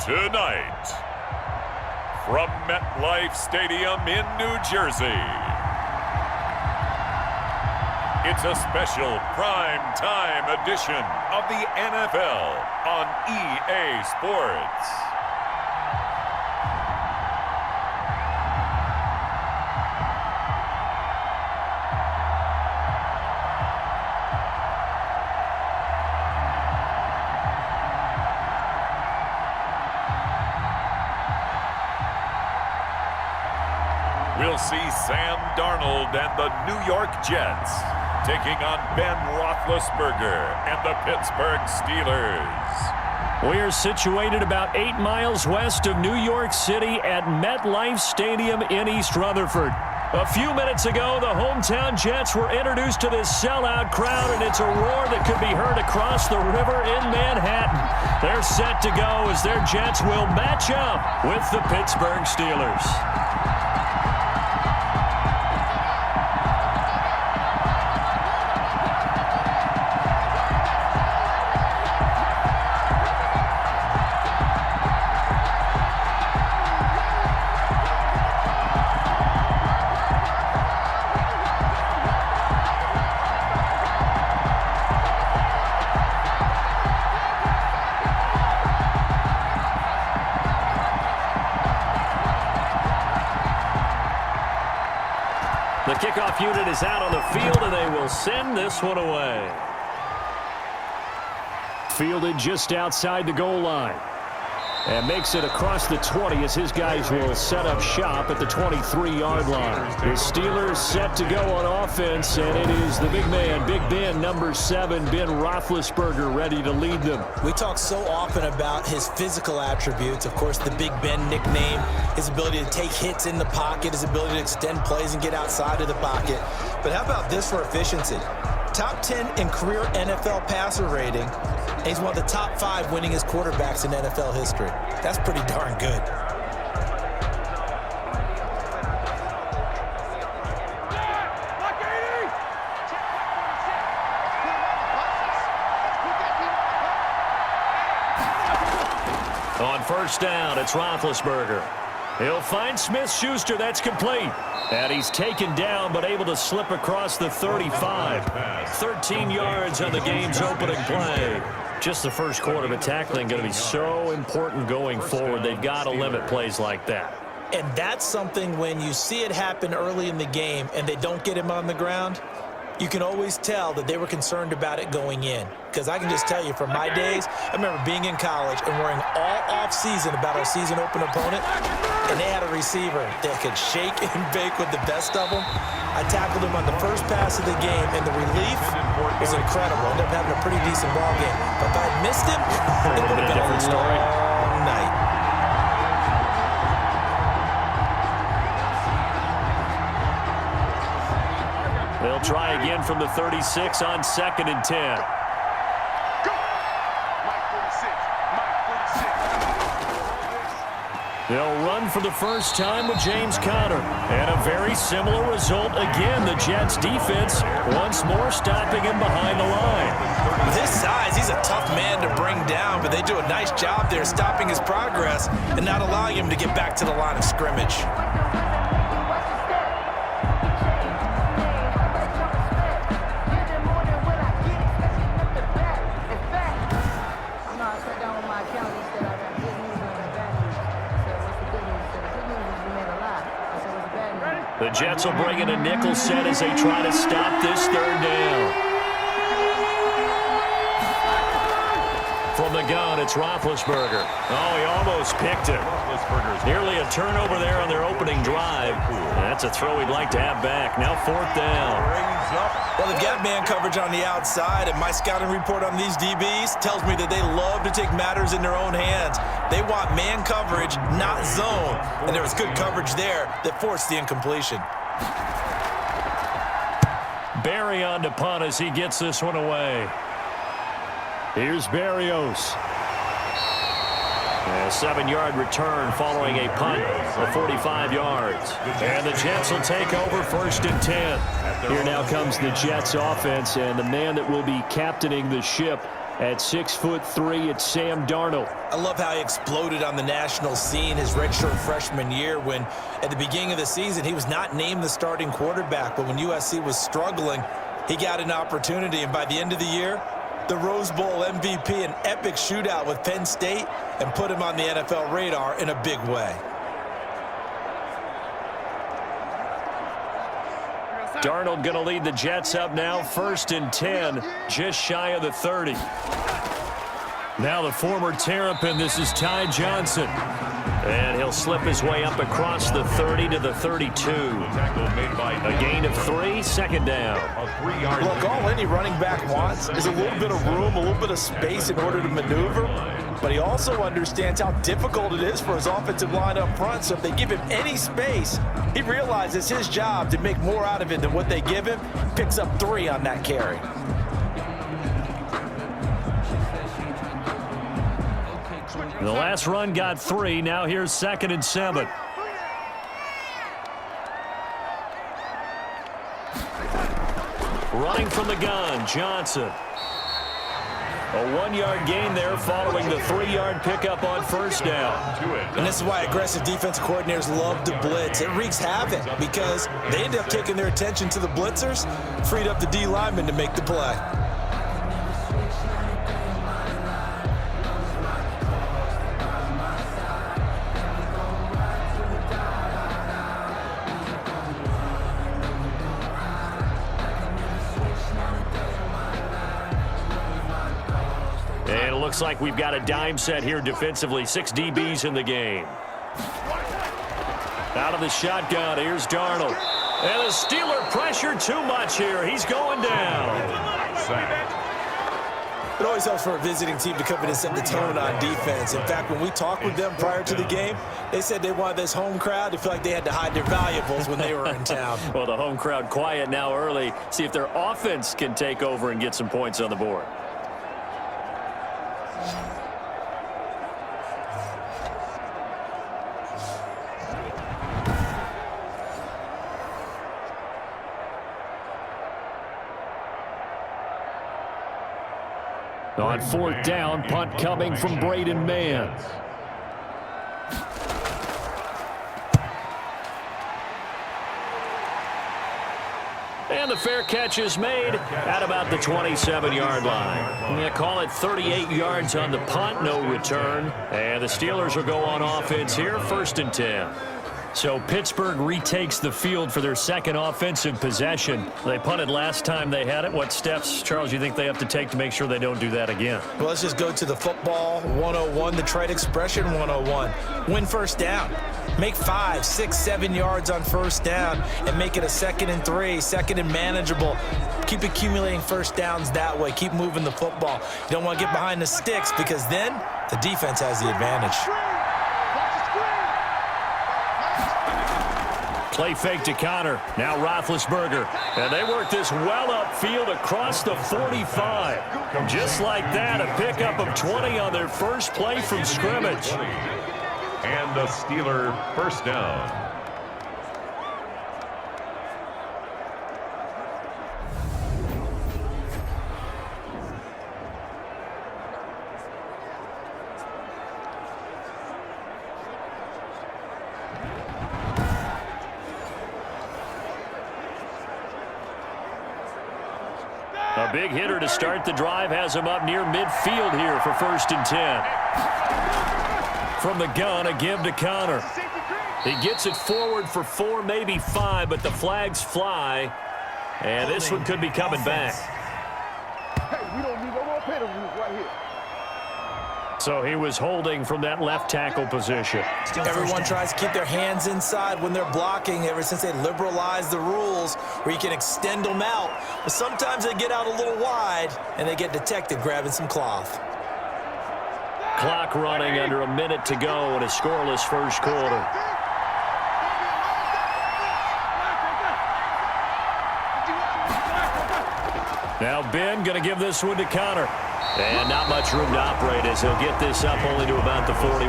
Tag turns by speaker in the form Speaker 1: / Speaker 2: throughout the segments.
Speaker 1: Tonight, from MetLife Stadium in New Jersey, it's a special prime-time edition of the NFL on EA Sports. We'll see Sam Darnold and the New York Jets taking on Ben Roethlisberger and the Pittsburgh Steelers.
Speaker 2: We are situated about 8 miles west of New York City at MetLife Stadium in East Rutherford. A few minutes ago, the hometown Jets were introduced to this sellout crowd, and it's a roar that could be heard across the river in Manhattan. They're set to go as their Jets will match up with the Pittsburgh Steelers. The kickoff unit is out on the field, and they will send this one away. Fielded just outside the goal line. And makes it across the 20 as his guys will set up shop at the 23-yard line. The Steelers set to go on offense, and it is the big man, Big Ben, number 7, Ben Roethlisberger, ready to lead them.
Speaker 3: We talk so often about his physical attributes. Of course, the Big Ben nickname, his ability to take hits in the pocket, his ability to extend plays and get outside of the pocket. But how about this for efficiency? Top 10 in career NFL passer rating. And he's one of the top 5 winningest quarterbacks in NFL history. That's pretty darn good.
Speaker 2: On first down, it's Roethlisberger. He'll find Smith-Schuster. That's complete. And he's taken down, but able to slip across the 35. 13 yards on the game's opening play. Just the first quarter, but tackling going to be so important going forward. They've got to limit plays like that.
Speaker 3: And that's something when you see it happen early in the game and they don't get him on the ground, you can always tell that they were concerned about it going in. Because I can just tell you from my days, I remember being in college and worrying all off-season about our season open opponent, and they had a receiver that could shake and bake with the best of them. I tackled him on the first pass of the game, and the relief was incredible. Ended up having a pretty decent ball game. But if I had missed him, it would have been a long night.
Speaker 2: They'll try again from the 36 on 2nd and 10. They'll run for the first time with James Conner. And a very similar result again. The Jets defense once more stopping him behind the line.
Speaker 3: With his size, he's a tough man to bring down, but they do a nice job there stopping his progress and not allowing him to get back to the line of scrimmage.
Speaker 2: The Jets will bring in a nickel set as they try to stop this third down. From the gun, it's Roethlisberger. Oh, he almost picked it. Nearly a turnover there on their opening drive. That's a throw he'd like to have back. Now 4th down.
Speaker 3: Well, they've got man coverage on the outside, and my scouting report on these DBs tells me that they love to take matters in their own hands. They want man coverage, not zone. And there was good coverage there that forced the incompletion.
Speaker 2: Barry on to punt as he gets this one away. Here's Berrios. A 7-yard return following a punt of 45 yards. And the Jets will take over 1st and 10. Here now comes the Jets offense, and the man that will be captaining the ship At 6'3", it's Sam Darnold.
Speaker 3: I love how he exploded on the national scene his redshirt freshman year when, at the beginning of the season, he was not named the starting quarterback. But when USC was struggling, he got an opportunity. And by the end of the year, the Rose Bowl MVP, an epic shootout with Penn State, and put him on the NFL radar in a big way.
Speaker 2: Darnold going to lead the Jets up now, 1st and 10, just shy of the 30. Now the former Terrapin, this is Ty Johnson. And he'll slip his way up across the 30 to the 32. A gain of 3, 2nd down.
Speaker 3: Look, all any running back wants is a little bit of room, a little bit of space in order to maneuver. But he also understands how difficult it is for his offensive line up front. So if they give him any space, he realizes his job to make more out of it than what they give him. Picks up 3 on that carry.
Speaker 2: The last run got 3. Now here's 2nd and 7. Running from the gun, Johnson. A 1-yard gain there following the 3-yard pickup on 1st down.
Speaker 3: And this is why aggressive defense coordinators love to blitz. It wreaks havoc because they end up taking their attention to the blitzers, freed up the D lineman to make the play.
Speaker 2: Looks like we've got a dime set here defensively. 6 DBs in the game. Out of the shotgun, here's Darnold. And the Steeler pressure too much here. He's going down.
Speaker 3: It always helps for a visiting team to come in and set the tone on defense. In fact, when we talked with them prior to the game, they said they wanted this home crowd to feel like they had to hide their valuables when they were in town.
Speaker 2: Well, the home crowd quiet now early. See if their offense can take over and get some points on the board. On 4th down, punt coming from Braden Mann. And the fair catch is made at about the 27-yard line. Yeah, call it 38 yards on the punt, no return. And the Steelers will go on offense here, 1st and 10. So Pittsburgh retakes the field for their 2nd offensive possession. They punted last time they had it. What steps, Charles, you think they have to take to make sure they don't do that again?
Speaker 3: Well, let's just go to the football 101, the trade expression 101. Win 1st down. Make 5, 6, 7 yards on 1st down and make it a 2nd and 3, 2nd and manageable. Keep accumulating 1st downs that way. Keep moving the football. You don't want to get behind the sticks because then the defense has the advantage.
Speaker 2: Play fake to Connor. Now Roethlisberger. And they work this well upfield across the 45. Just like that, a pickup of 20 on their first play from scrimmage.
Speaker 1: And the Steeler 1st down.
Speaker 2: A big hitter to start the drive has him up near midfield here for 1st and 10. From the gun, a give to Connor. He gets it forward for 4, maybe 5, but the flags fly. And this one could be coming back.
Speaker 4: Hey, we don't need no more penalties right here.
Speaker 2: So he was holding from that left tackle position.
Speaker 3: Everyone tries to keep their hands inside when they're blocking ever since they liberalized the rules where you can extend them out. But sometimes they get out a little wide and they get detected grabbing some cloth.
Speaker 2: Clock running under a minute to go in a scoreless 1st quarter. Now Ben going to give this one to Connor. And not much room to operate as he'll get this up only to about the 41.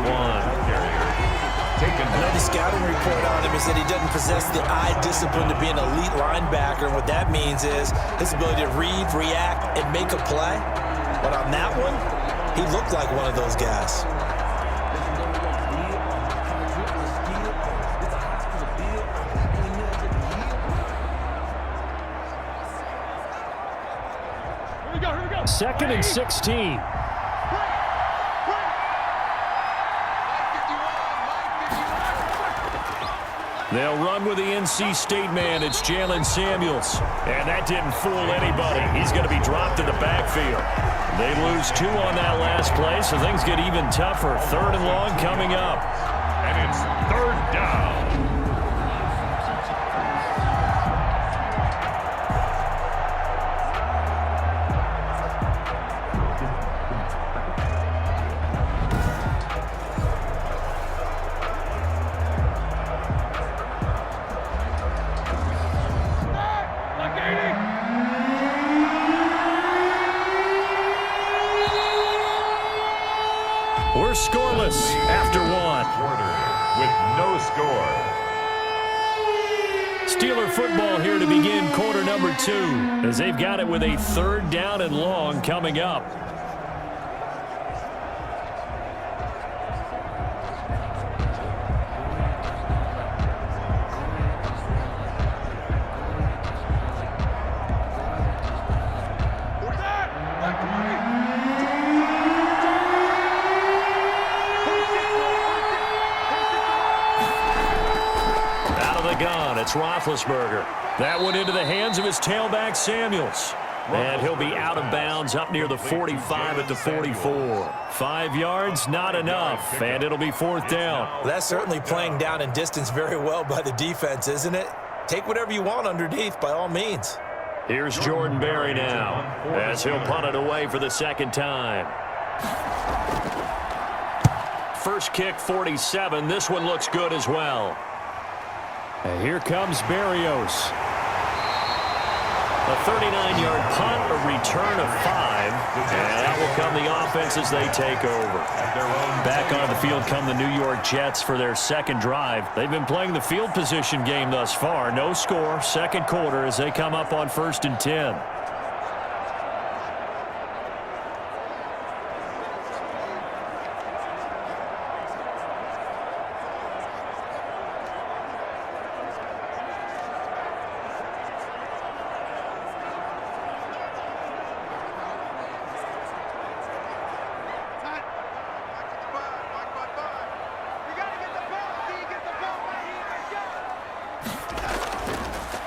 Speaker 3: Another scouting report on him is that he doesn't possess the eye discipline to be an elite linebacker. And what that means is his ability to read, react, and make a play. But on that one, he looked like one of those guys.
Speaker 2: Second and 16. They'll run with the NC State man. It's Jalen Samuels. And that didn't fool anybody. He's going to be dropped in the backfield. They lose 2 on that last play, so things get even tougher. 3rd and long coming up.
Speaker 1: And it's 3rd down.
Speaker 2: We're scoreless after 1.
Speaker 1: Quarter with no score.
Speaker 2: Steeler football here to begin quarter number 2 as they've got it with a 3rd down and long coming up. It's Roethlisberger. That went into the hands of his tailback, Samuels. And he'll be out of bounds up near the 45 at the 44. 5 yards, not enough, and it'll be 4th down.
Speaker 3: That's certainly playing down in distance very well by the defense, isn't it? Take whatever you want underneath, by all means.
Speaker 2: Here's Jordan Berry now, as he'll punt it away for the 2nd time. First kick, 47. This one looks good as well. And here comes Berrios. A 39-yard punt, a return of 5. And that will come the offense as they take over. Back on the field come the New York Jets for their 2nd drive. They've been playing the field position game thus far. No score, 2nd quarter as they come up on 1st and 10.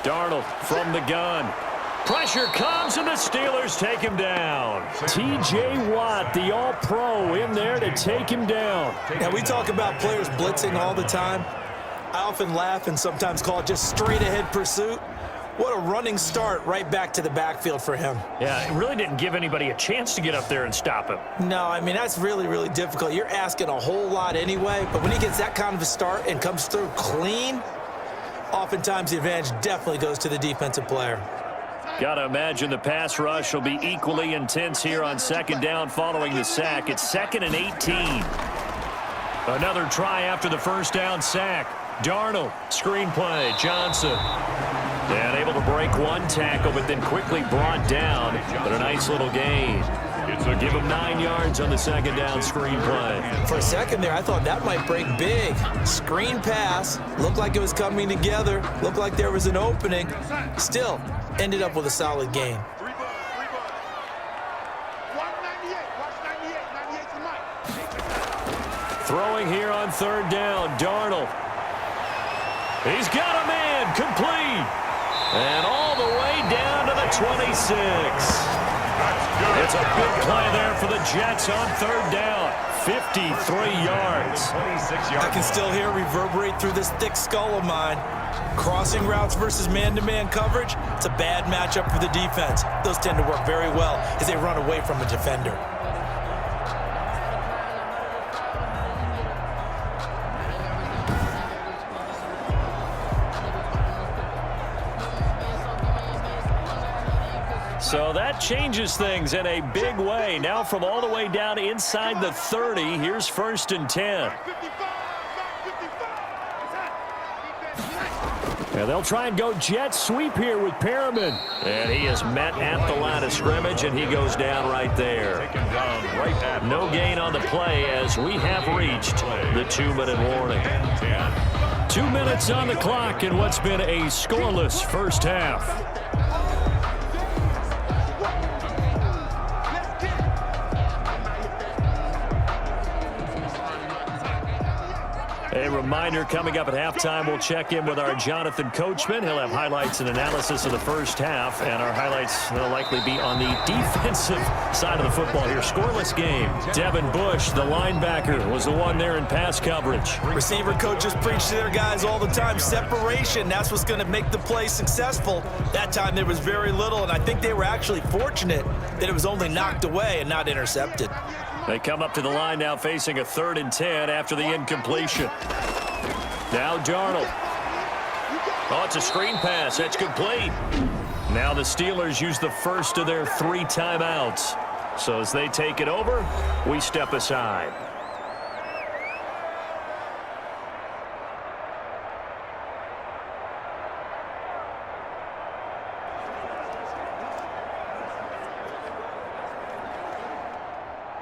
Speaker 2: Darnold from the gun. Pressure comes, and the Steelers take him down. T.J. Watt, the All-Pro, in there to take him down.
Speaker 3: Now, we talk about players blitzing all the time. I often laugh and sometimes call it just straight-ahead pursuit. What a running start right back to the backfield for him.
Speaker 2: Yeah, it really didn't give anybody a chance to get up there and stop him.
Speaker 3: No, I mean, that's really, really difficult. You're asking a whole lot anyway, but when he gets that kind of a start and comes through clean, oftentimes the advantage definitely goes to the defensive player.
Speaker 2: Got to imagine the pass rush will be equally intense here on 2nd down following the sack. It's 2nd and 18. Another try after the 1st down sack. Darnold, screenplay, Johnson. And able to break 1 tackle, but then quickly brought down. But a nice little gain. Give him 9 yards on the 2nd down screenplay.
Speaker 3: For a second there, I thought that might break big. Screen pass. Looked like it was coming together. Looked like there was an opening. Still, ended up with a solid gain.
Speaker 2: Throwing here on 3rd down, Darnold. He's got a man, complete. And all the way down to the 26. It's a big play there for the Jets on 3rd down. 53 yards.
Speaker 3: I can still hear it reverberate through this thick skull of mine. Crossing routes versus man-to-man coverage, it's a bad matchup for the defense. Those tend to work very well as they run away from a defender.
Speaker 2: So that changes things in a big way. Now from all the way down inside the 30, here's 1st and 10. And they'll try and go jet sweep here with Perriman. And he is met at the line of scrimmage, and he goes down right there. No gain on the play as we have reached the 2-minute warning. 2 minutes on the clock in what's been a scoreless first half. A reminder, coming up at halftime, we'll check in with our Jonathan Coachman. He'll have highlights and analysis of the first half, and our highlights will likely be on the defensive side of the football here. Scoreless game. Devin Bush, the linebacker, was the one there in pass coverage.
Speaker 3: Receiver coaches preach to their guys all the time. Separation, that's what's going to make the play successful. That time there was very little, and I think they were actually fortunate that it was only knocked away and not intercepted.
Speaker 2: They come up to the line now facing a 3rd and 10 after the incompletion. Now Darnold. Oh, it's a screen pass. That's complete. Now the Steelers use the first of their 3 timeouts. So as they take it over, we step aside.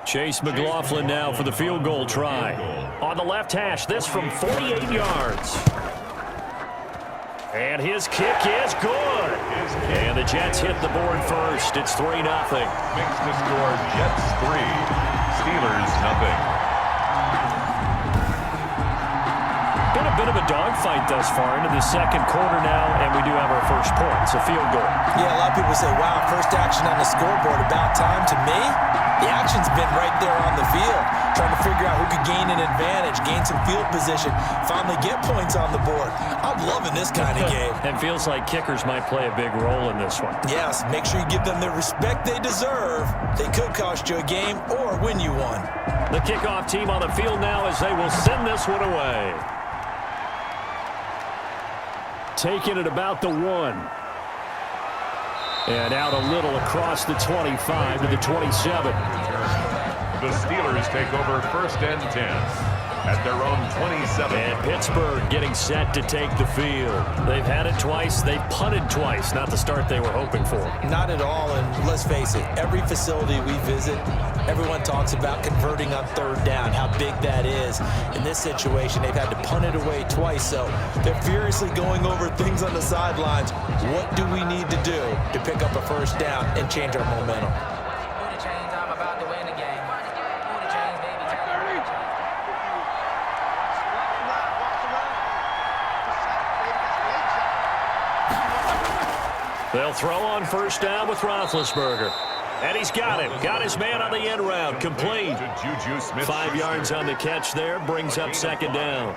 Speaker 2: Chase McLaughlin now for the field goal try. On the left hash, this from 48 yards. And his kick is good. And the Jets hit the board first. It's 3-0.
Speaker 1: Makes the score Jets 3, Steelers 0.
Speaker 2: Been a bit of a dogfight thus far into the second quarter now, and we do have our first point. It's a field goal.
Speaker 3: Yeah, a lot of people say, wow, first action on the scoreboard, about time. To me, the action's been right there on the field, trying to figure out who could gain an advantage, gain some field position, finally get points on the board. I'm loving this kind of game.
Speaker 2: It feels like kickers might play a big role in this one.
Speaker 3: Yes, make sure you give them the respect they deserve. They could cost you a game or win you one.
Speaker 2: The kickoff team on the field now as they will send this one away. Taking it about the 1. And out a little across the 25 to the 27.
Speaker 1: The Steelers take over 1st and 10 at their own 27.
Speaker 2: And Pittsburgh getting set to take the field. They've had it twice. They've punted twice. Not the start they were hoping for.
Speaker 3: Not at all, and let's face it, every facility we visit, everyone talks about converting on 3rd down, how big that is. In this situation, they've had to punt it away twice, so they're furiously going over things on the sidelines. What do we need to do to pick up a 1st down and change our momentum?
Speaker 2: They'll throw on 1st down with Roethlisberger. And he's got him. Got his man on the end route. Complete. 5 yards on the catch there. Brings up 2nd down.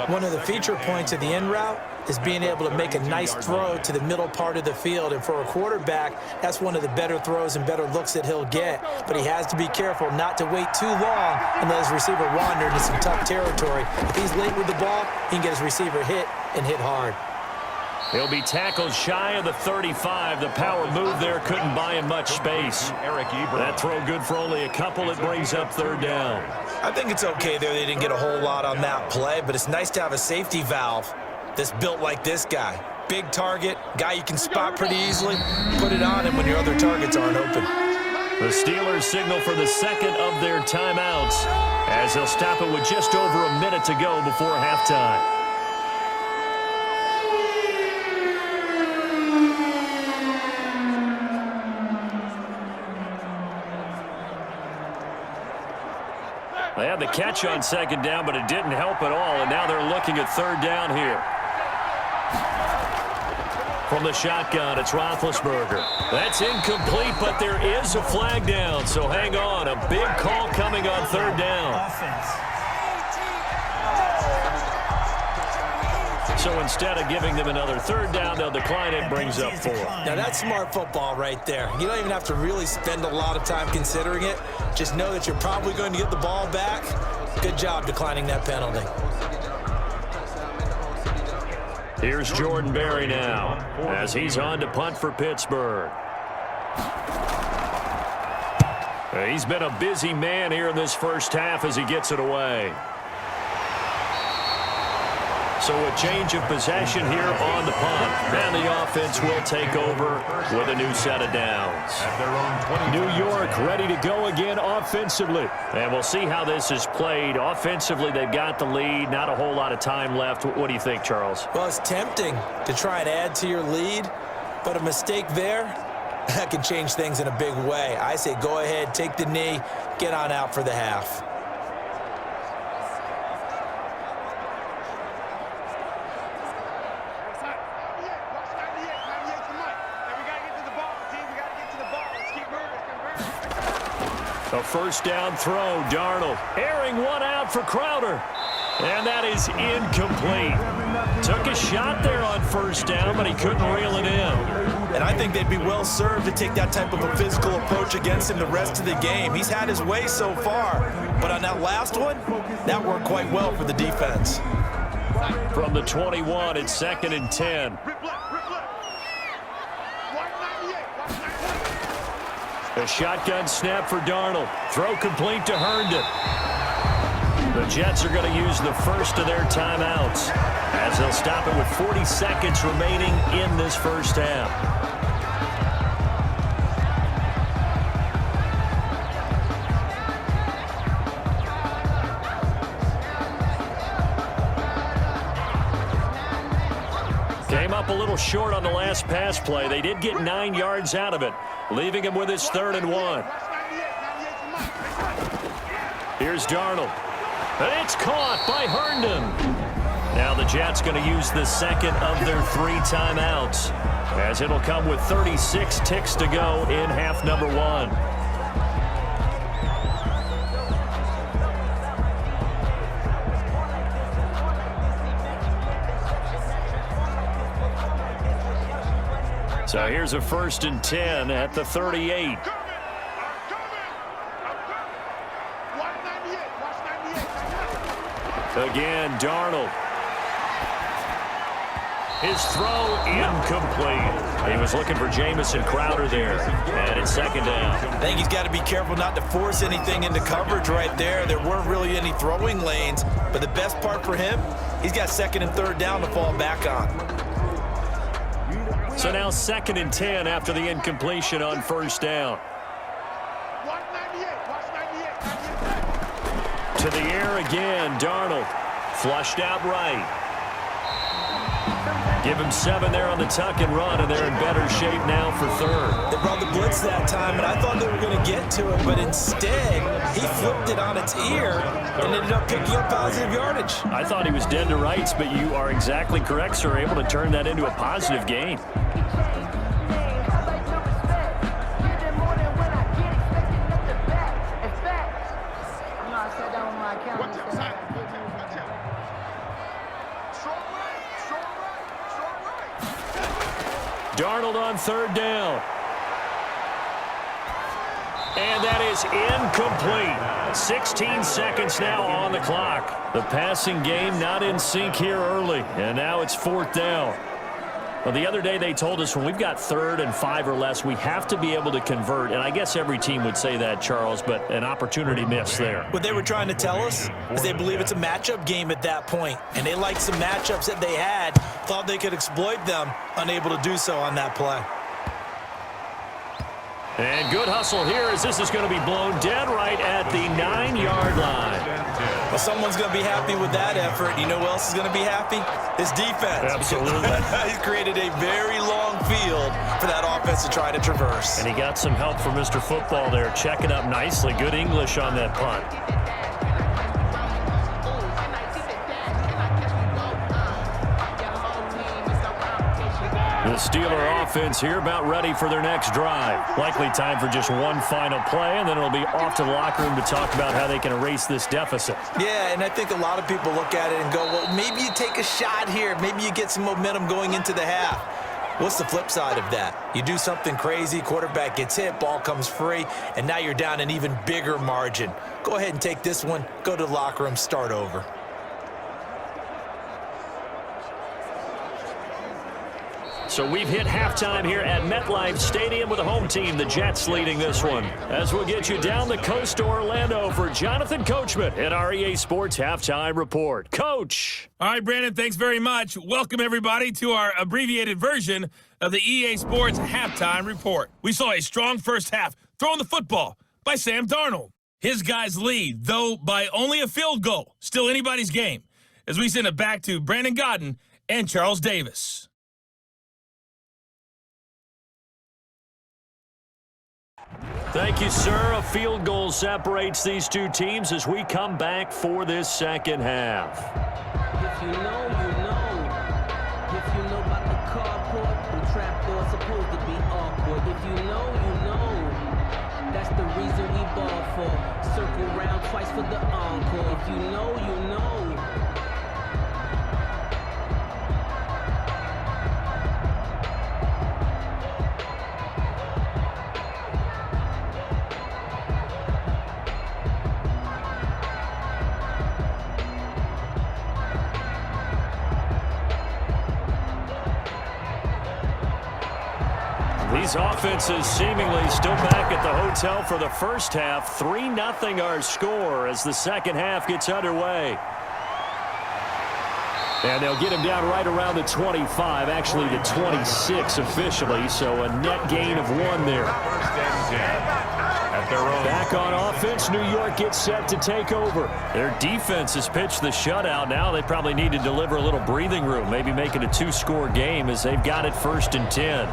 Speaker 3: One of the feature points of the end route is being able to make a nice throw to the middle part of the field. And for a quarterback, that's one of the better throws and better looks that he'll get. But he has to be careful not to wait too long and let his receiver wander into some tough territory. If he's late with the ball, he can get his receiver hit and hit hard.
Speaker 2: He'll be tackled shy of the 35. The power move there couldn't buy him much space. That throw good for only a couple. It brings up 3rd down.
Speaker 3: I think it's okay there. They didn't get a whole lot on that play, but it's nice to have a safety valve that's built like this guy. Big target, guy you can spot pretty easily. Put it on him when your other targets aren't open.
Speaker 2: The Steelers signal for the 2nd of their timeouts as they'll stop it with just over a minute to go before halftime. They had the catch on 2nd down, but it didn't help at all, and now they're looking at 3rd down here. From the shotgun, it's Roethlisberger. That's incomplete, but there is a flag down, so hang on. A big call coming on 3rd down. So instead of giving them another 3rd down, they'll decline it, brings up 4.
Speaker 3: Now that's smart football right there. You don't even have to really spend a lot of time considering it. Just know that you're probably going to get the ball back. Good job declining that penalty.
Speaker 2: Here's Jordan Berry now as he's on to punt for Pittsburgh. He's been a busy man here in this first half as he gets it away. So a change of possession here on the punt. And the offense will take over with a new set of downs. New York ready to go again offensively. And we'll see how this is played. Offensively, they've got the lead. Not a whole lot of time left. What do you think, Charles?
Speaker 3: Well, it's tempting to try and add to your lead, but a mistake there, that can change things in a big way. I say go ahead, take the knee, get on out for the half.
Speaker 2: A first down throw, Darnold airing one out for Crowder. And that is incomplete. Took a shot there on first down, but he couldn't reel it in.
Speaker 3: And I think they'd be well served to take that type of a physical approach against him the rest of the game. He's had his way so far, but on that last one, that worked quite well for the defense.
Speaker 2: From the 21, it's 2nd and 10. A shotgun snap for Darnold. Throw complete to Herndon. The Jets are going to use the first of their timeouts as they'll stop it with 40 seconds remaining in this first half. Came up a little short on the last pass play. They did get 9 yards out of it, leaving him with his 3rd and 1. Here's Darnold. And it's caught by Herndon. Now the Jets going to use the second of their 3 timeouts, as it'll come with 36 ticks to go in half number 1. So here's a 1st and 10 at the 38. Again, Darnold. His throw incomplete. He was looking for Jamison Crowder there, and it's 2nd down.
Speaker 3: I think he's got to be careful not to force anything into coverage right there. There weren't really any throwing lanes, but the best part for him, he's got 2nd and 3rd down to fall back on.
Speaker 2: So now 2nd and 10 after the incompletion on first down. To the air again, Darnold. Flushed out right. Give him 7 there on the tuck and run, and they're in better shape now for 3rd.
Speaker 3: They brought the blitz that time, and I thought they were going to get to it, but instead, he flipped it on its ear and ended up picking up positive yardage.
Speaker 2: I thought he was dead to rights, but you are exactly correct, sir. Able to turn that into a positive gain. Darnold on 3rd down. And that is incomplete. 16 seconds now on the clock. The passing game not in sync here early, and now it's 4th down. Well, the other day they told us when we've got 3rd and 5 or less, we have to be able to convert. And I guess every team would say that, Charles, but an opportunity missed there.
Speaker 3: What they were trying to tell us is they believe it's a matchup game at that point, and they liked some matchups that they had, thought they could exploit them, unable to do so on that play.
Speaker 2: And good hustle here as this is going to be blown dead right at the 9-yard line.
Speaker 3: Well, someone's going to be happy with that effort. You know who else is going to be happy? His defense.
Speaker 2: Absolutely.
Speaker 3: He's created a very long field for that offense to try to traverse.
Speaker 2: And he got some help from Mr. Football there, checking up nicely. Good English on that punt. The Steeler offense here about ready for their next drive. Likely time for just one final play, and then it'll be off to the locker room to talk about how they can erase this deficit.
Speaker 3: Yeah, and I think a lot of people look at it and go, well, maybe you take a shot here. Maybe you get some momentum going into the half. What's the flip side of that? You do something crazy, quarterback gets hit, ball comes free, and now you're down an even bigger margin. Go ahead and take this one, go to the locker room, start over.
Speaker 2: So we've hit halftime here at MetLife Stadium with the home team, the Jets, leading this one. As we'll get you down the coast to Orlando for Jonathan Coachman in our EA Sports Halftime Report. Coach.
Speaker 5: All right, Brandon, thanks very much. Welcome, everybody, to our abbreviated version of the EA Sports Halftime Report. We saw a strong first half throwing the football by Sam Darnold. His guys lead, though by only a field goal. Still anybody's game. As we send it back to Brandon Godden and Charles Davis.
Speaker 2: Thank you, sir. A field goal separates these two teams as we come back for this second half.
Speaker 6: If you know, you know. If you know about the carport, the trapdoor's supposed to be awkward. If you know, you know. That's the reason we ball for. Circle round twice for the encore. If you know, you know.
Speaker 2: These offenses seemingly still back at the hotel for the first half. 3-0 our score as the second half gets underway. And they'll get him down right around the 25, actually the 26 officially, so a net gain of 1 there.
Speaker 1: At their own.
Speaker 2: Back on offense, New York gets set to take over. Their defense has pitched the shutout. Now they probably need to deliver a little breathing room, maybe make it a 2-score game as they've got it 1st and 10.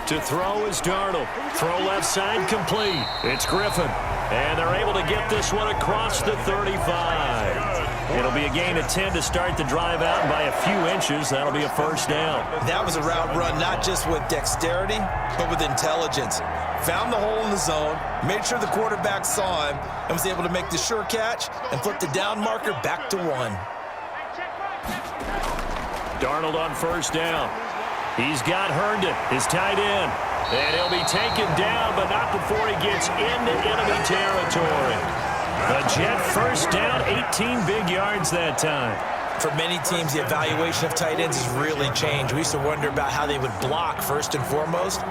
Speaker 2: To throw is Darnold. Throw left side complete. It's Griffin. And they're able to get this one across the 35. It'll be a gain of 10 to start the drive out, and by a few inches, that'll be a first down.
Speaker 3: That was a route run not just with dexterity, but with intelligence. Found the hole in the zone, made sure the quarterback saw him, and was able to make the sure catch and flip the down marker back to 1.
Speaker 2: Darnold on first down. He's got Herndon, his tight end. And he'll be taken down, but not before he gets into enemy territory. The Jet first down, 18 big yards that time.
Speaker 3: For many teams, the evaluation of tight ends has really changed. We used to wonder about how they would block first and foremost.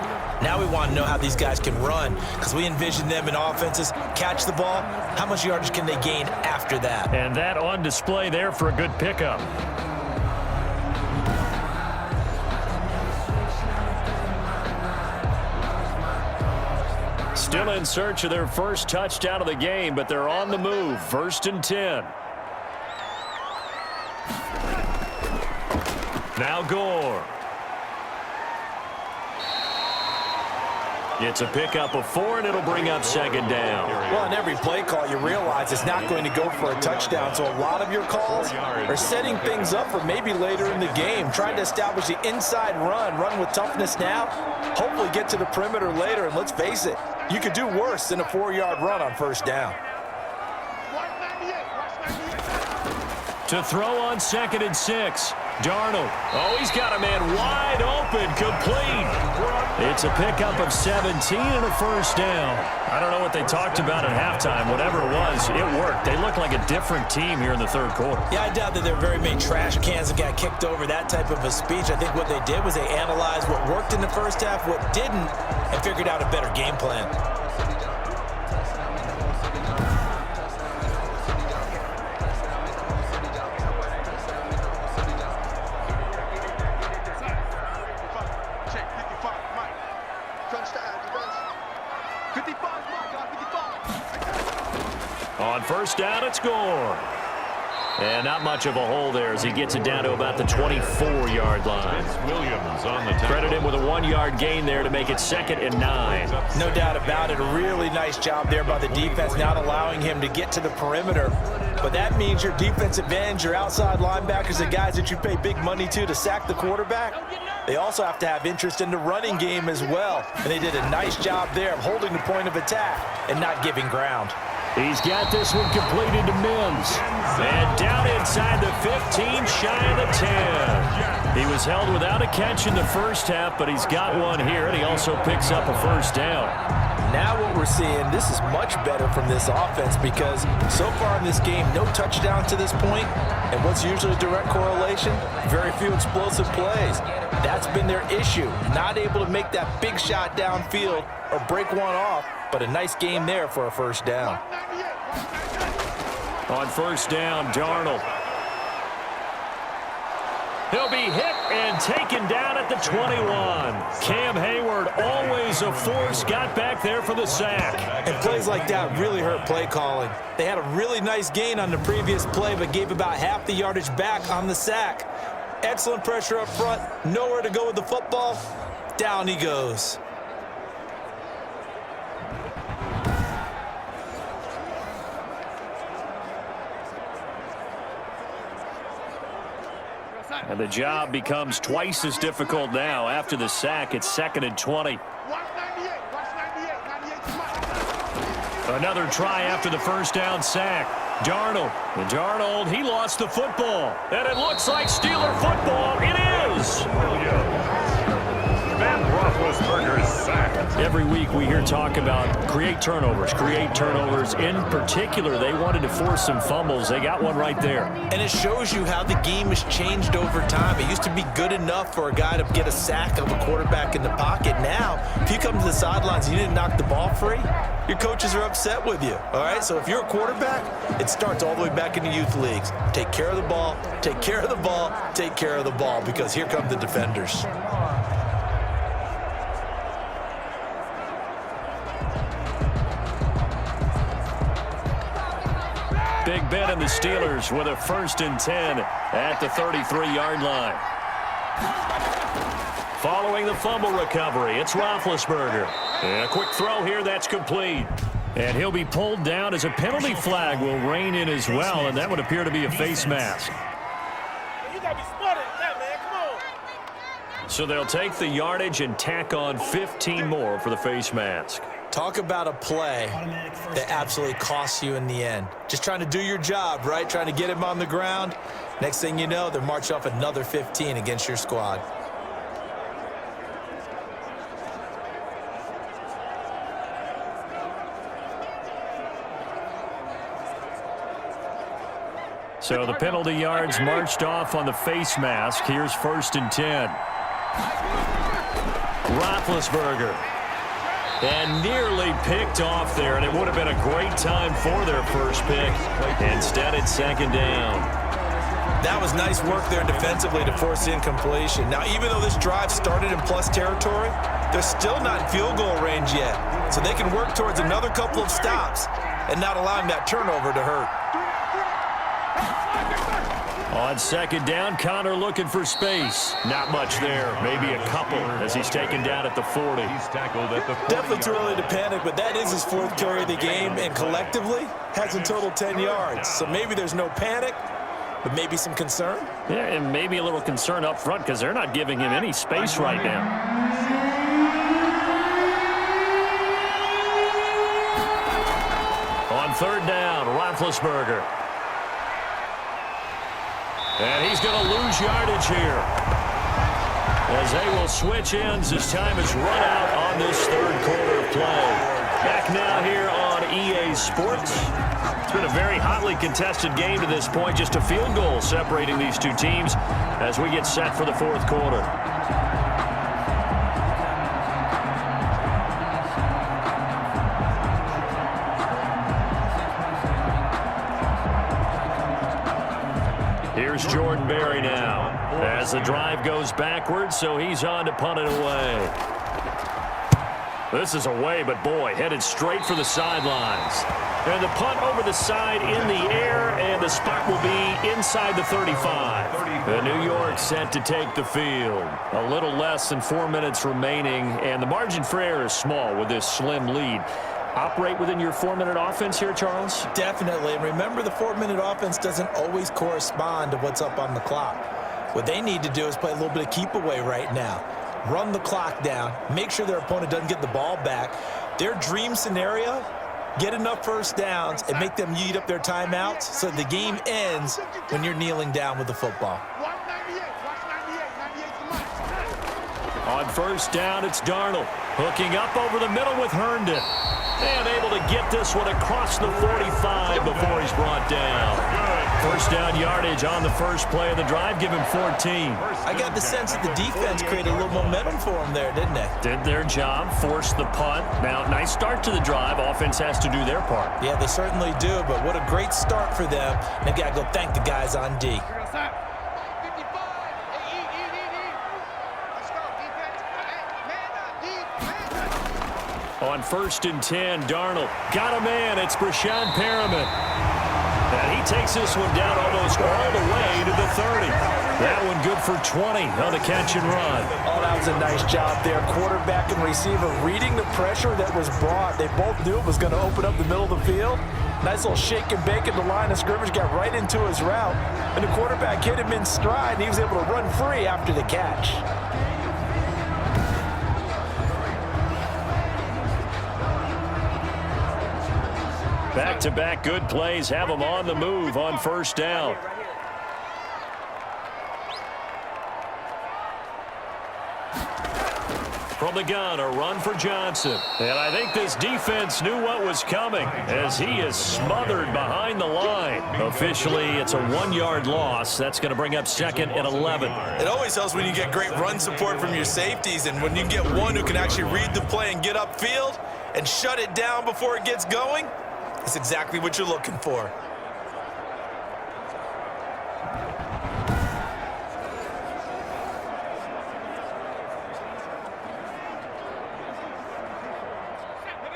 Speaker 3: Now we want to know how these guys can run, because we envision them in offenses, catch the ball, how much yardage can they gain after that?
Speaker 2: And that on display there for a good pickup. Still in search of their first touchdown of the game, but they're on the move. 1st and 10. Now Gore. It's a pickup of 4, and it'll bring up 2nd down.
Speaker 3: Well, on every play call, you realize it's not going to go for a touchdown, so a lot of your calls are setting things up for maybe later in the game, trying to establish the inside run with toughness now, hopefully get to the perimeter later, and let's face it, you could do worse than a 4-yard run on first down.
Speaker 2: To throw on 2nd and 6. Darnold. Oh, he's got a man wide open, complete. It's a pickup of 17 and a first down. I don't know what they talked about at halftime. Whatever it was, it worked. They look like a different team here in the 3rd quarter.
Speaker 3: Yeah, I doubt that there were very many trash cans that got kicked over, that type of a speech. I think what they did was they analyzed what worked in the first half, what didn't, and figured out a better game plan.
Speaker 2: On first down, it's Gore. And not much of a hole there as he gets it down to about the 24-yard line.
Speaker 1: Williams on the tackle.
Speaker 2: Credit him with a 1-yard gain there to make it 2nd and 9.
Speaker 3: No doubt about it. A really nice job there by the defense, not allowing him to get to the perimeter. But that means your defensive ends, your outside linebackers, the guys that you pay big money to sack the quarterback, they also have to have interest in the running game as well. And they did a nice job there of holding the point of attack and not giving ground.
Speaker 2: He's got this one completed to Mims. And down inside the 15, shy of the 10. He was held without a catch in the first half, but he's got one here, and he also picks up a first down.
Speaker 3: Now what we're seeing, this is much better from this offense because so far in this game, no touchdowns to this point, and what's usually a direct correlation? Very few explosive plays. That's been their issue, not able to make that big shot downfield or break one off, but a nice game there for a first down.
Speaker 2: On first down, Darnold. He'll be hit and taken down at the 21. Cam Hayward, always a force, got back there for the sack.
Speaker 3: And plays like that really hurt play calling. They had a really nice gain on the previous play, but gave about half the yardage back on the sack. Excellent pressure up front, nowhere to go with the football. Down he goes.
Speaker 2: And the job becomes twice as difficult now. After the sack, it's 2nd and 20. Another try after the first down sack. Darnold. And Darnold, he lost the football. And it looks like Steeler football. It is.
Speaker 1: Ben Roethlisberger's sacked.
Speaker 2: Every week we hear talk about create turnovers. In particular, they wanted to force some fumbles. They got one right there.
Speaker 3: And it shows you how the game has changed over time. It used to be good enough for a guy to get a sack of a quarterback in the pocket. Now, if you come to the sidelines and you didn't knock the ball free, your coaches are upset with you. All right, so if you're a quarterback, it starts all the way back in the youth leagues. Take care of the ball, take care of the ball, take care of the ball, because here come the defenders.
Speaker 2: Big Ben and the Steelers with a 1st and 10 at the 33-yard line. Following the fumble recovery, it's Roethlisberger. And a quick throw here that's complete. And he'll be pulled down as a penalty flag will rein in as well, and that would appear to be a face mask.
Speaker 4: You gotta be smarter than that, man. Come on.
Speaker 2: So they'll take the yardage and tack on 15 more for the face mask.
Speaker 3: Talk about a play that absolutely costs you in the end. Just trying to do your job, right? Trying to get him on the ground. Next thing you know, they're march off another 15 against your squad.
Speaker 2: So the penalty yards marched off on the face mask. Here's 1st and 10. Roethlisberger. And nearly picked off there, and it would have been a great time for their first pick. Instead, it's 2nd down.
Speaker 3: That was nice work there defensively to force incompletion. Now, even though this drive started in plus territory, they're still not in field goal range yet. So they can work towards another couple of stops and not allowing that turnover to hurt.
Speaker 2: On 2nd down, Connor looking for space. Not much there. Maybe a couple as he's taken down at the 40.
Speaker 1: He's tackled at the 40.
Speaker 3: Definitely too early to panic, but that is his 4th carry of the game, and collectively has a total 10 yards. So maybe there's no panic, but maybe some concern.
Speaker 2: Yeah, and maybe a little concern up front because they're not giving him any space right now. On 3rd down, Roethlisberger. And he's going to lose yardage here as they will switch ends as time is run out on this 3rd quarter of play. Back now here on EA Sports. It's been a very hotly contested game to this point. Just a field goal separating these two teams as we get set for the 4th quarter. Here's Jordan Berry now as the drive goes backwards, so he's on to punt it away. This is away, but boy, headed straight for the sidelines. And the punt over the side in the air, and the spot will be inside the 35. The New York set to take the field. A little less than 4 minutes remaining, and the margin for error is small with this slim lead. Operate within your 4-minute offense here, Charles?
Speaker 3: Definitely. And remember, the 4-minute offense doesn't always correspond to what's up on the clock. What they need to do is play a little bit of keep away right now. Run the clock down. Make sure their opponent doesn't get the ball back. Their dream scenario Get enough first downs and make them eat up their timeouts so the game ends when you're kneeling down with the football.
Speaker 2: On first down, it's Darnold. Hooking up over the middle with Herndon. And able to get this one across the 45 before he's brought down. First down yardage on the first play of the drive. Give him 14.
Speaker 3: I got the sense that the defense created a little momentum for him there, didn't they?
Speaker 2: Did their job, forced the punt. Now, nice start to the drive. Offense has to do their part.
Speaker 3: Yeah, they certainly do, but what a great start for them. And they've got to go thank the guys on D.
Speaker 2: On first and 10, Darnold got a man. It's Brashad Perriman. And he takes this one down almost all the way to the 30. That one good for 20 on the catch and run.
Speaker 3: Oh, that was a nice job there. Quarterback and receiver reading the pressure that was brought. They both knew it was going to open up the middle of the field. Nice little shake and bake at the line of scrimmage, got right into his route. And the quarterback hit him in stride, and he was able to run free after the catch.
Speaker 2: Back-to-back good plays have them on the move on first down. From the gun, a run for Johnson. And I think this defense knew what was coming as he is smothered behind the line. Officially, it's a 1-yard loss. That's going to bring up second and 11.
Speaker 3: It always helps when you get great run support from your safeties, and when you get one who can actually read the play and get upfield and shut it down before it gets going. That's exactly what you're looking for.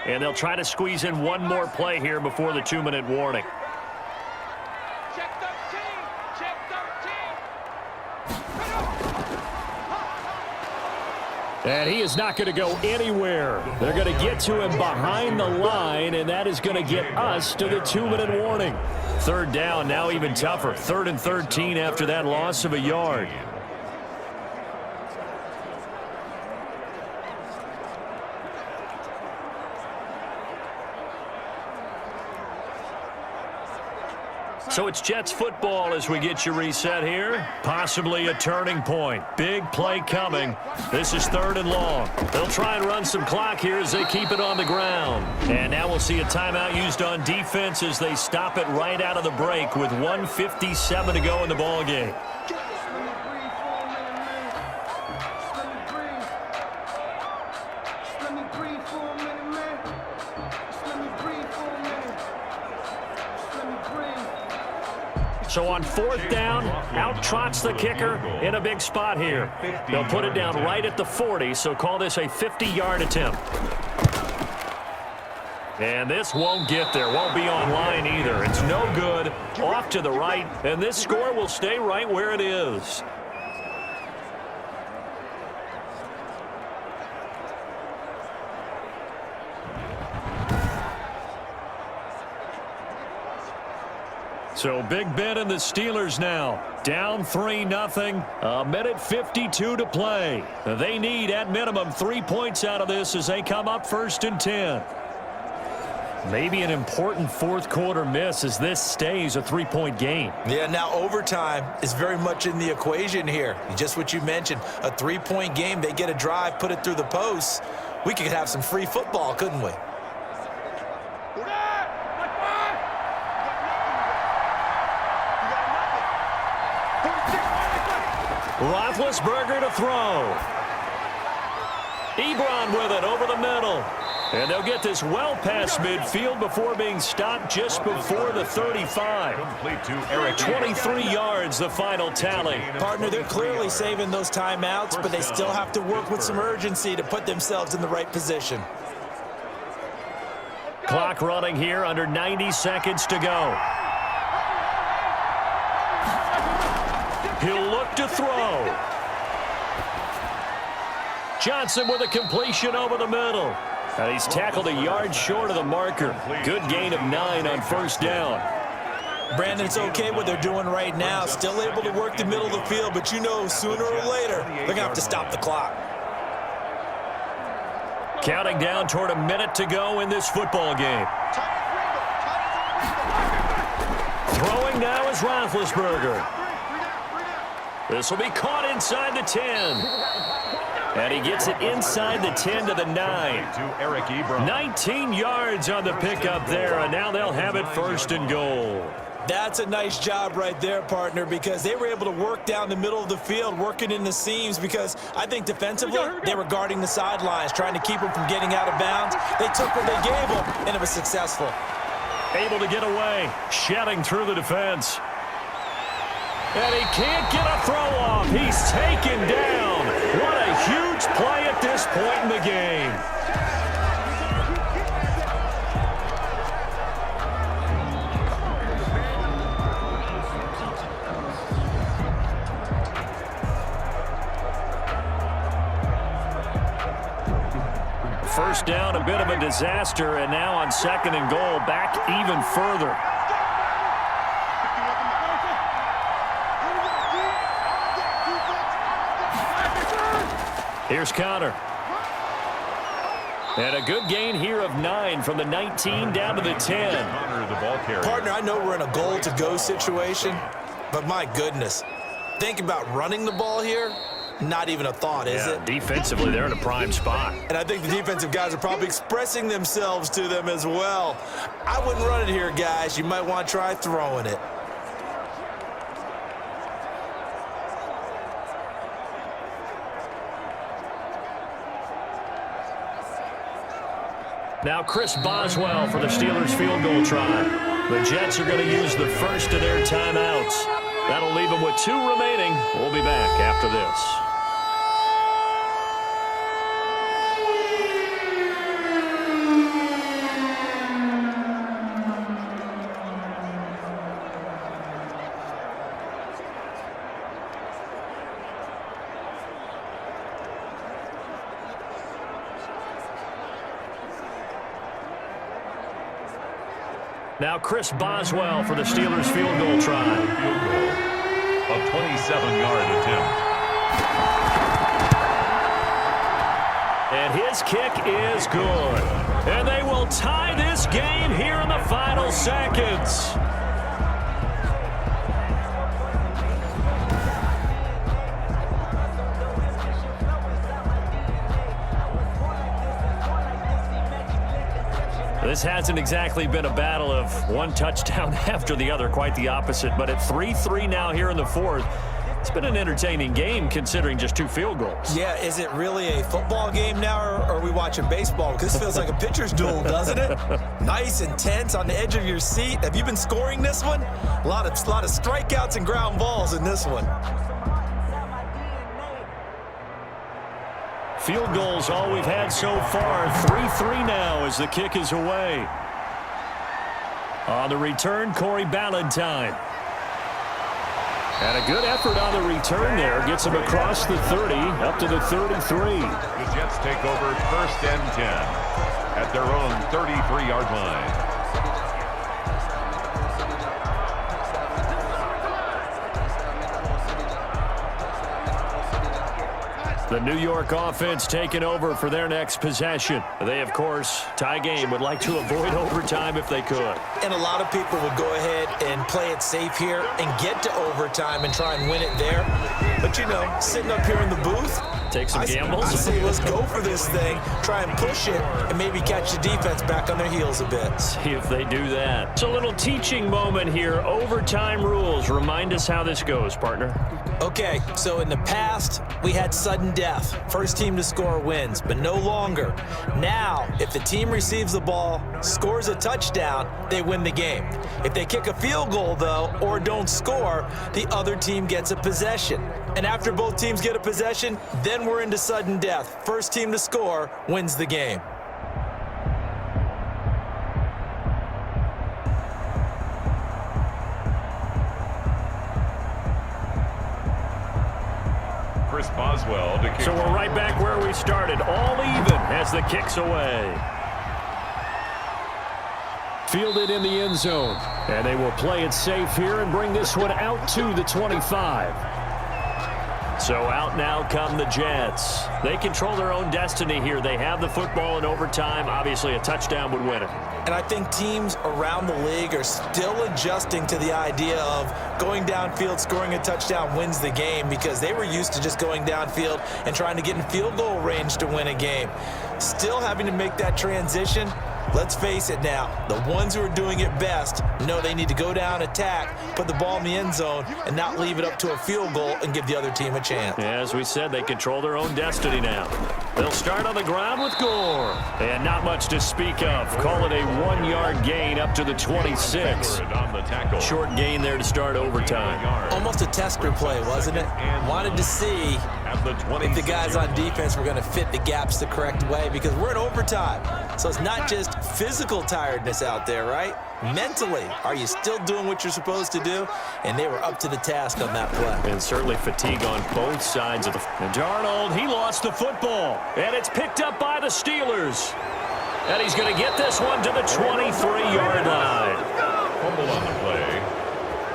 Speaker 2: And they'll try to squeeze in one more play here before the 2-minute warning.
Speaker 4: Check 13. Check 13.
Speaker 2: And he is not going to go anywhere. They're going to get to him behind the line, and that is going to get us to the 2-minute warning. Third down, now even tougher. 3rd and 13 after that loss of a yard. So it's Jets football as we get you reset here. Possibly a turning point. Big play coming. This is 3rd and long. They'll try and run some clock here as they keep it on the ground. And now we'll see a timeout used on defense as they stop it right out of the break with 1:57 to go in the ballgame. So on 4th down, out trots the kicker in a big spot here. They'll put it down right at the 40, so call this a 50-yard attempt. And this won't get there, won't be on line either. It's no good, off to the right, and this score will stay right where it is. So Big Ben and the Steelers now down 3-0. A minute 52 to play. They need at minimum 3 points out of this as they come up 1st and 10. Maybe an important 4th quarter miss as this stays a 3-point game.
Speaker 3: Yeah, now overtime is very much in the equation here. Just what you mentioned, a 3-point game. They get a drive, put it through the posts. We could have some free football, couldn't we?
Speaker 2: Roethlisberger to throw. Ebron with it over the middle. And they'll get this well past midfield before being stopped just before the 35. 23 yards, the final tally.
Speaker 3: Partner, they're clearly saving those timeouts, but they still have to work with some urgency to put themselves in the right position.
Speaker 2: Clock running here, under 90 seconds to go. He'll look to throw. Johnson with a completion over the middle. And he's tackled a yard short of the marker. Good gain of 9 on 1st down.
Speaker 3: Brandon, it's okay what they're doing right now. Still able to work the middle of the field, but you know sooner or later they're going to have to stop the clock.
Speaker 2: Counting down toward a minute to go in this football game. Throwing now is Roethlisberger. This will be caught inside the 10. And he gets it inside the 10 to the 9. 19 yards on the pickup there, and now they'll have it first and goal.
Speaker 3: That's a nice job right there, partner, because they were able to work down the middle of the field, working in the seams, because I think defensively they were guarding the sidelines, trying to keep them from getting out of bounds. They took what they gave them, and it was successful.
Speaker 2: Able to get away, shedding through the defense. And he can't get a throw off. He's taken down. What a huge play at this point in the game. First down, a bit of a disaster, and now on second and goal, back even further. Here's Connor. And a good gain here of 9 from the 19 down to the 10.
Speaker 3: Partner, I know we're in a goal-to-go situation, but my goodness, think about running the ball here. Not even a thought, is it?
Speaker 2: Defensively, they're in a prime spot.
Speaker 3: And I think the defensive guys are probably expressing themselves to them as well. I wouldn't run it here, guys. You might want to try throwing it.
Speaker 2: Now Chris Boswell for the Steelers field goal try. The Jets are going to use the first of their timeouts. That'll leave them with 2 remaining. We'll be back after this. Now Chris Boswell for the Steelers field goal try.
Speaker 1: Field goal. A 27-yard attempt.
Speaker 2: And his kick is good. And they will tie this game here in the final seconds. This hasn't exactly been a battle of one touchdown after the other, quite the opposite. But at 3-3 now here in the fourth, it's been an entertaining game considering just 2 field goals.
Speaker 3: Yeah, is it really a football game now, or are we watching baseball? Because this feels like a pitcher's duel, doesn't it? Nice and tense, on the edge of your seat. Have you been scoring this one? A lot of strikeouts and ground balls in this one.
Speaker 2: Field goals all we've had so far. 3-3 now as the kick is away. On the return, Corey Ballantyne. And a good effort on the return there. Gets him across the 30, up to the 33.
Speaker 1: The Jets take over first and 10 at their own 33-yard line.
Speaker 2: The New York offense taking over for their next possession. They, of course, tie game, would like to avoid overtime if they could.
Speaker 3: And a lot of people would go ahead and play it safe here and get to overtime and try and win it there. But, you know, sitting up here in the booth,
Speaker 2: take some gambles.
Speaker 3: I say let's go for this thing, try and push it, and maybe catch the defense back on their heels a bit.
Speaker 2: See if they do that. It's a little teaching moment here. Overtime rules. Remind us how this goes, partner.
Speaker 3: Okay, so in the past, we had sudden death. First team to score wins, but no longer. Now, if the team receives the ball, scores a touchdown, they win the game. If they kick a field goal, though, or don't score, the other team gets a possession. And after both teams get a possession, then we're into sudden death. First team to score wins the game.
Speaker 1: Chris Boswell to kick.
Speaker 2: So we're right back where we started, all even as the kick's away. Fielded in the end zone, and they will play it safe here and bring this one out to the 25. So out now come the Jets. They control their own destiny here. They have the football in overtime. Obviously, a touchdown would win it.
Speaker 3: And I think teams around the league are still adjusting to the idea of going downfield, scoring a touchdown wins the game, because they were used to just going downfield and trying to get in field goal range to win a game. Still having to make that transition. Let's face it now, the ones who are doing it best know they need to go down, attack, put the ball in the end zone, and not leave it up to a field goal and give the other team a chance.
Speaker 2: Yeah, as we said, they control their own destiny now. They'll start on the ground with Gore. And not much to speak of. Call it a 1-yard gain up to the 26. Short gain there to start overtime.
Speaker 3: Almost a tester play, wasn't it? Wanted to see if the guys on defense were going to fit the gaps the correct way, because we're in overtime. So it's not just physical tiredness out there, right? Mentally, are you still doing what you're supposed to do? And they were up to the task on that play.
Speaker 2: And certainly fatigue on both sides of the... And Darnold, he lost the football. And it's picked up by the Steelers. And he's going to get this one to the 23-yard line.
Speaker 1: Fumble on the play.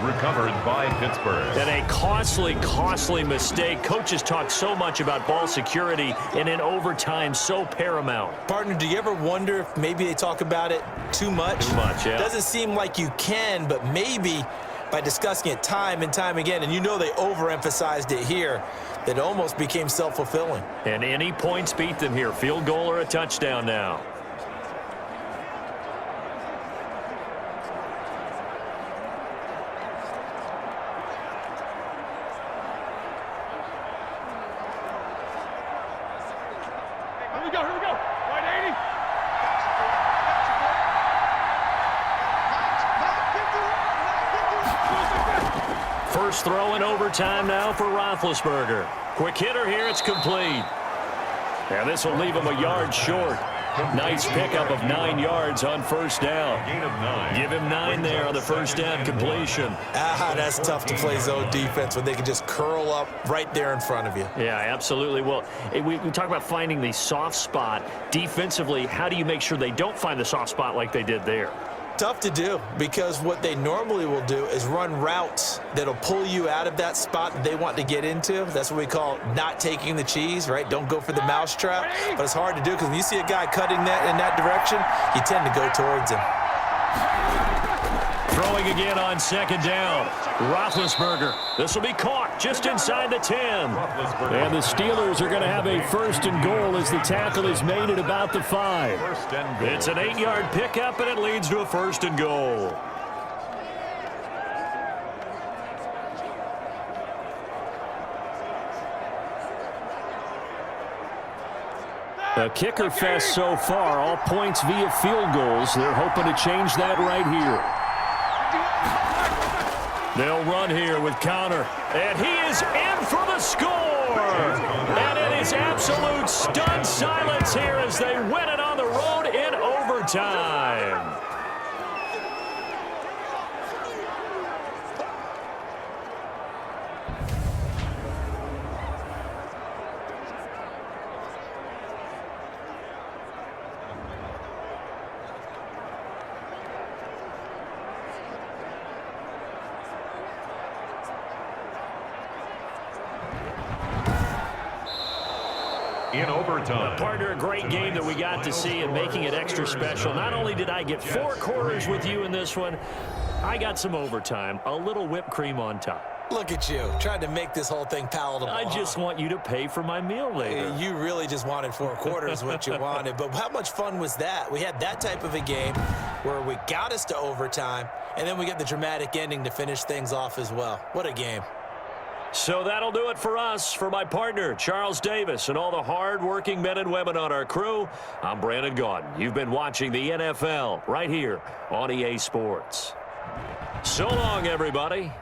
Speaker 1: Recovered by Pittsburgh.
Speaker 2: And a costly mistake. Coaches talk so much about ball security, and in overtime, so paramount.
Speaker 3: Partner, do you ever wonder if maybe they talk about it too much?
Speaker 2: Too much, yeah.
Speaker 3: Doesn't seem like you can, but maybe by discussing it time and time again, and you know they overemphasized it here, that it almost became self-fulfilling.
Speaker 2: And any points beat them here. Field goal or a touchdown now. First throw in overtime now for Roethlisberger. Quick hitter here, it's complete. And this will leave him a yard short. Nice pickup of 9 yards on first down.
Speaker 1: Gain of 9.
Speaker 2: Give him 9 there on the first down completion.
Speaker 3: That's tough to play zone defense when they can just curl up right there in front of you.
Speaker 2: Yeah, absolutely. Well, we talk about finding the soft spot. Defensively, how do you make sure they don't find the soft spot like they did there?
Speaker 3: Tough to do, because what they normally will do is run routes that'll pull you out of that spot that they want to get into. That's what we call not taking the cheese, right? Don't go for the mousetrap. But it's hard to do, because when you see a guy cutting that in that direction, you tend to go towards him.
Speaker 2: Throwing again on second down. Roethlisberger. This will be caught just inside the 10. And the Steelers are going to have a first and goal as the tackle is made at about the 5. It's an 8-yard pickup, and it leads to a first and goal. A kicker fest so far, all points via field goals. They're hoping to change that right here. They'll run here with Connor, and he is in for the score. And it is absolute stunned silence here as they win it on the road in overtime.
Speaker 1: In overtime.
Speaker 2: Partner, a great game that we got to see and making it extra special. Not only did I get 4 quarters with you in this one, I got some overtime, a little whipped cream on top.
Speaker 3: Look at you, trying to make this whole thing palatable.
Speaker 2: I just want you to pay for my meal later.
Speaker 3: You really just wanted 4 quarters what you wanted, but how much fun was that? We had that type of a game where we got us to overtime, and then we get the dramatic ending to finish things off as well. What a game.
Speaker 2: So that'll do it for us. For my partner, Charles Davis, and all the hard-working men and women on our crew, I'm Brandon Gaudin. You've been watching the NFL right here on EA Sports. So long, everybody.